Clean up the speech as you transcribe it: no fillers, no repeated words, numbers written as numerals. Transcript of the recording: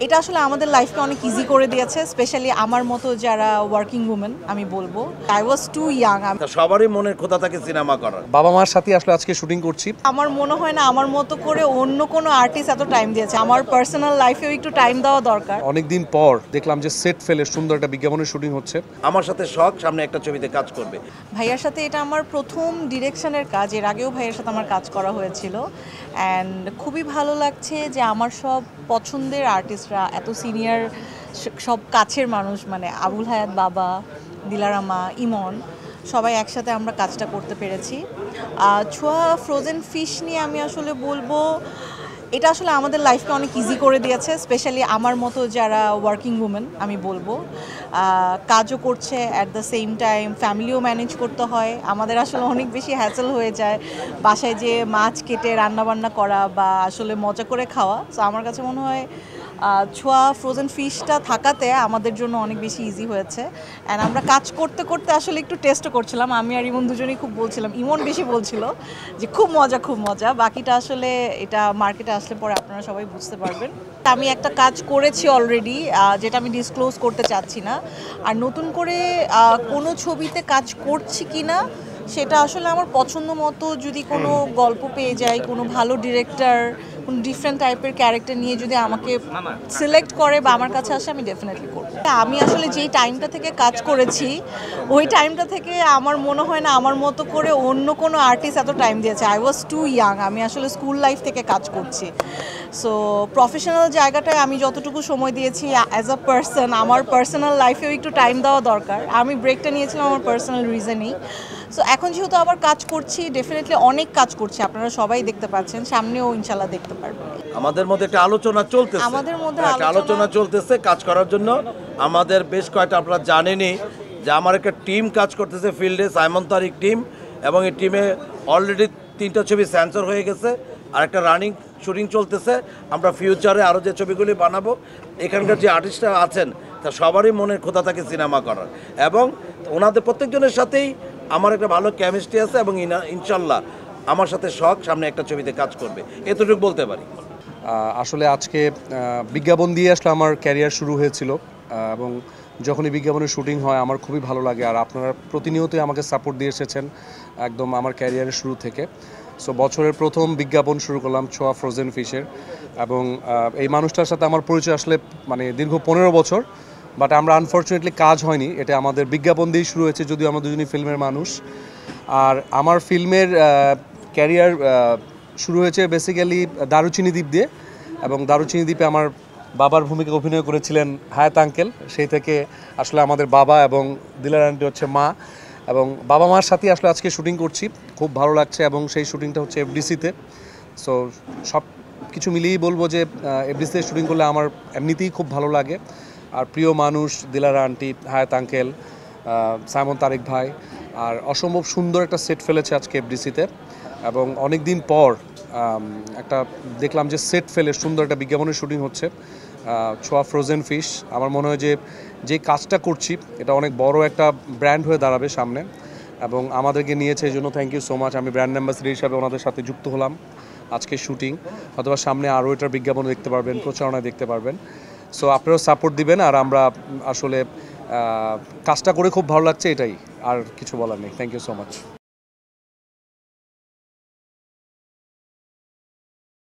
এটা আসলে আমাদের লাইফকে অনেক ইজি করে দিয়েছে, স্পেশালি আমার মতো যারা ওয়ার্কিং উমেন। আমি বলবো আই ওয়াজ টু ইয়াং। সবারই মনের খোদা থাকে সিনেমা করার। বাবা মার সাথে আসলে আজকে শুটিং করছি। আমার মনে হয় না আমার মতো করে অন্য কোনো আর্টিস্ট এত টাইম দিয়েছে। আমার পার্সোনাল লাইফেও একটু টাইম দেওয়া দরকার। অনেকদিন পর দেখলাম যে সেট ফেলে সুন্দর একটা বিজ্ঞাপনের শুটিং হচ্ছে। আমার সাথে শখ সামনে একটা ছবিতে কাজ করবে। ভাইয়ার সাথে এটা আমার প্রথম ডিরেকশনের কাজ। এর আগেও ভাইয়ের সাথে আমার কাজ করা হয়েছিল, অ্যান্ড খুবই ভালো লাগছে যে আমার সব পছন্দের আর্টিস্টরা এত সিনিয়র, সব কাছের মানুষ, মানে আবুল হায়াত বাবা, দিলারামা, ইমন, সবাই একসাথে আমরা কাজটা করতে পেরেছি। ছোঁয়া ফ্রোজেন ফিশ নিয়ে আমি আসলে বলবো এটা আসলে আমাদের লাইফকে অনেক ইজি করে দিয়েছে, স্পেশালি আমার মতো যারা ওয়ার্কিং উমেন। আমি বলবো কাজও করছে, অ্যাট দ্য সেম টাইম ফ্যামিলিও ম্যানেজ করতে হয়। আমাদের আসলে অনেক বেশি হ্যাসেল হয়ে যায় বাসায় যে মাছ কেটে রান্নাবান্না করা বা আসলে মজা করে খাওয়া। সো আমার কাছে মনে হয় ছোঁয়া ফ্রোজেন ফিশটা থাকাতে আমাদের জন্য অনেক বেশি ইজি হয়েছে। অ্যান্ড আমরা কাজ করতে করতে আসলে একটু টেস্টও করছিলাম। আমি আর ইমন দুজনেই খুব বলছিলাম, ইমন বেশি বলছিল যে খুব মজা খুব মজা। বাকিটা আসলে এটা মার্কেটে আসলে পরে আপনারা সবাই বুঝতে পারবেন। আমি একটা কাজ করেছি অলরেডি, যেটা আমি ডিসক্লোজ করতে চাচ্ছি না। আর নতুন করে কোনো ছবিতে কাজ করছি কি না সেটা আসলে আমার পছন্দ মতো যদি কোনো গল্প পেয়ে যায়, কোনো ভালো ডিরেক্টর কোনো ডিফারেন্ট টাইপের ক্যারেক্টার নিয়ে যদি আমাকে সিলেক্ট করে বা আমার কাছে আসে, আমি ডেফিনেটলি করব। আমি আসলে যেই টাইমটা থেকে কাজ করেছি ওই টাইমটা থেকে আমার মনে হয় না আমার মতো করে অন্য কোনো আর্টিস্ট এত টাইম দিয়েছে। I was too young. আমি আসলে স্কুল লাইফ থেকে কাজ করছি। সো প্রফেশনাল জায়গাটায় আমি যতটুকু সময় দিয়েছি অ্যাজ আ পার্সন, আমার পার্সোনাল লাইফেও একটু টাইম দেওয়া দরকার। আমি ব্রেকটা নিয়েছিলাম আমার পার্সোনাল রিজনেই। সো এখন যেহেতু আবার কাজ করছি, ডেফিনেটলি অনেক কাজ করছি, আপনারা সবাই দেখতে পাচ্ছেন, সামনেও ইনশাল্লাহ দেখতে পারবেন। আমাদের মধ্যে একটা আলোচনা চলতেছে, আমাদের মধ্যে একটা আলোচনা চলতেছে কাজ করার জন্য। আমাদের বেশ কয়েকটা, আপনারা জানেনই যে আমার একটা টিম কাজ করতেছে ফিল্ডে, সাইমন তারিক টিম, এবং এই টিমে অলরেডি 3টা ছবি সেন্সর হয়ে গেছে আর একটা রানিং শুটিং চলতেছে। আমরা ফিউচারে আরও যে ছবিগুলি বানাবো, এখানকার যে আর্টিস্টরা আছেন তা সবারই মনের খোদা থাকে সিনেমা করার, এবং ওনাদের প্রত্যেকজনের সাথেই আমার একটা ভালো কেমিস্ট্রি আছে, এবং ইনশাল্লাহ আমার সাথে শখ সামনে একটা ছবিতে কাজ করবে, এতটুকু বলতে পারি। আসলে আজকে বিজ্ঞাপন দিয়ে আসলে আমার ক্যারিয়ার শুরু হয়েছিল, এবং যখনই বিজ্ঞাপনের শুটিং হয় আমার খুবই ভালো লাগে। আর আপনারা প্রতিনিয়তই আমাকে সাপোর্ট দিয়ে এসেছেন একদম আমার ক্যারিয়ারের শুরু থেকে। সো বছরের প্রথম বিজ্ঞাপন শুরু করলাম ছোঁয়া ফ্রোজেন ফিশের, এবং এই মানুষটার সাথে আমার পরিচয় আসলে মানে দীর্ঘ 15 বছর, বাট আমরা আনফর্চুনেটলি কাজ হয়নি। এটা আমাদের বিজ্ঞাপন দিয়েই শুরু হয়েছে, যদিও আমরা দুজনই ফিল্মের মানুষ। আর আমার ফিল্মের ক্যারিয়ার শুরু হয়েছে বেসিক্যালি দারুচিনি দ্বীপ দিয়ে, এবং দারুচিনি দ্বীপে আমার বাবার ভূমিকা অভিনয় করেছিলেন হায়াত আঙ্কেল। সেই থেকে আসলে আমাদের বাবা এবং দিলার আন্টি হচ্ছে মা, এবং বাবা মার সাথে আসলে আজকে শুটিং করছি, খুব ভালো লাগছে। এবং সেই শুটিংটা হচ্ছে এফডিসিতে। সো সব কিছু মিলিয়েই বলবো যে এফডিসিতে শুটিং করলে আমার এমনিতেই খুব ভালো লাগে। আর প্রিয় মানুষ দিলারা আন্টি, হায়াত আঙ্কেল, সাইমন তারিক ভাই, আর অসম্ভব সুন্দর একটা সেট ফেলেছে আজকে এফডিসিতে। এবং অনেক দিন পর একটা দেখলাম যে সেট ফেলে সুন্দর একটা বিজ্ঞাপনের শুটিং হচ্ছে ছোঁয়া ফ্রোজেন ফিশ। আমার মনে হয় যে কাজটা করছি এটা অনেক বড় একটা ব্র্যান্ড হয়ে দাঁড়াবে সামনে, এবং আমাদেরকে নিয়েছে এই জন্য থ্যাংক ইউ সো মাচ। আমি ব্র্যান্ড অ্যাম্বাসেডর হিসাবে ওনাদের সাথে যুক্ত হলাম। আজকে শুটিং, অথবা সামনে আরও এটার বিজ্ঞাপন দেখতে পারবেন, প্রচারণা দেখতে পারবেন। সো আপনারাও সাপোর্ট দিবেন। আর আমরা আসলে কাজটা করে খুব ভালো লাগছে, এটাই, আর কিছু বলার নেই। Thank you so much.